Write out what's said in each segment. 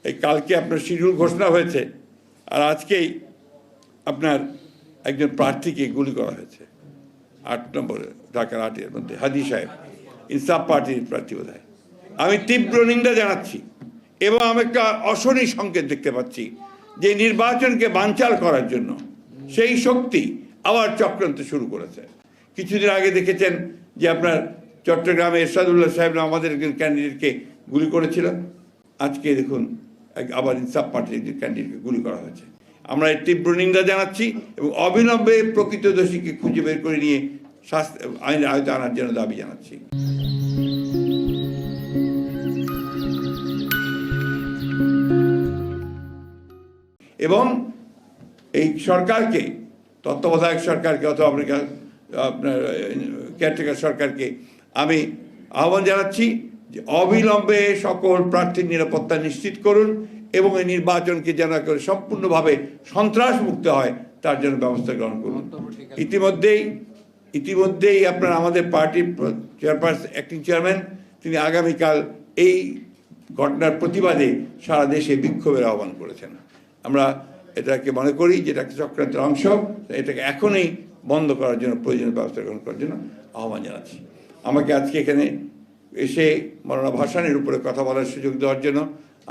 এই কালকে আপনার শিডিউল ঘোষণা হয়েছে, আর আজকেই আপনার একজন প্রার্থীকে গুলি করা হয়েছে 8 নম্বরে, ঢাকার 8-এর মধ্যে, হাদি সাহেব, ইনসাফ পার্টির প্রার্থী বোধহয়। আমি তীব্র নিন্দা জানাচ্ছি এবং আমি একটা অশনি সংকেত দেখতে পাচ্ছি যে নির্বাচনকে বানচাল করার জন্য সেই শক্তি আবার চক্রান্ত শুরু করেছে। কিছুদিন আগে দেখেছেন যে আপনার চট্টগ্রামে এরশাদুল্লাহ সাহেব আমাদের একজন ক্যান্ডিডেটকে গুলি করেছিল। আজকে দেখুন আবার ইনসাফ পার্টির একজন ক্যান্ডিডেটকে গুলি করা হয়েছে। আমরা এর তীব্র নিন্দা জানাচ্ছি এবং অবিলম্বে প্রকৃত দোষীকে খুঁজে বের করে নিয়ে আইনের আয়তায় আনার জন্য দাবি জানাচ্ছি। এবং এই সরকারকে, তত্ত্বাবধায়ক সরকারকে অথবা আপনার কেয়ারটেকার সরকারকে আমি আহ্বান জানাচ্ছি যে অবিলম্বে সকল প্রার্থীর নিরাপত্তা নিশ্চিত করুন এবং এই নির্বাচনকে যেন করে সম্পূর্ণভাবে সন্ত্রাস মুক্ত হয় তার জন্য ব্যবস্থা গ্রহণ করুন। ইতিমধ্যেই আপনার আমাদের পার্টির চেয়ারপারসন, অ্যাক্টিং চেয়ারম্যান, তিনি আগামীকাল এই ঘটনার প্রতিবাদে সারা দেশে বিক্ষোভের আহ্বান করেছেন। আমরা এটাকে মনে করি যে এটা চক্রান্তের অংশ, এটাকে এখনই বন্ধ করার জন্য প্রয়োজনীয় ব্যবস্থা গ্রহণ করার জন্য আহ্বান জানাচ্ছি। আমাকে আজকে এখানে এসে মৌলানা ভাসানীর উপরে কথা বলার সুযোগ দেওয়ার জন্য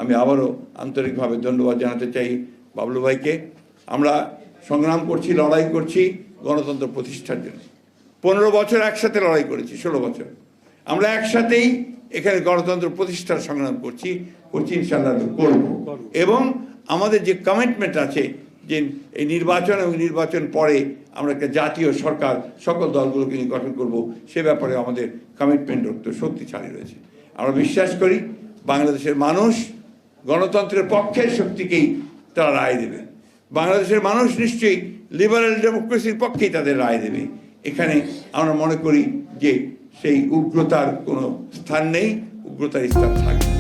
আমি আবারও আন্তরিকভাবে ধন্যবাদ জানাতে চাই বাবলু ভাইকে। আমরা সংগ্রাম করছি, লড়াই করছি গণতন্ত্র প্রতিষ্ঠার জন্য। 15 বছর একসাথে লড়াই করেছি, 16 বছর আমরা একসাথেই এখানে গণতন্ত্র প্রতিষ্ঠার সংগ্রাম করছি ইনশাআল্লাহ করব। এবং আমাদের যে কমিটমেন্ট আছে যে এই নির্বাচন এবং নির্বাচন পরে আমরা একটা জাতীয় সরকার সকল দলগুলোকে নিয়ে গঠন করব, সে ব্যাপারে আমাদের কমিটমেন্ট শক্তিশালী রয়েছে। আমরা বিশ্বাস করি বাংলাদেশের মানুষ গণতন্ত্রের পক্ষের শক্তিকেই তারা রায় দেবে। বাংলাদেশের মানুষ নিশ্চয়ই লিবারেল ডেমোক্রেসির পক্ষেই তাদের রায় দেবে। এখানে আমরা মনে করি যে সেই উগ্রতার কোনো স্থান নেই, উগ্রতার স্থান থাকবে।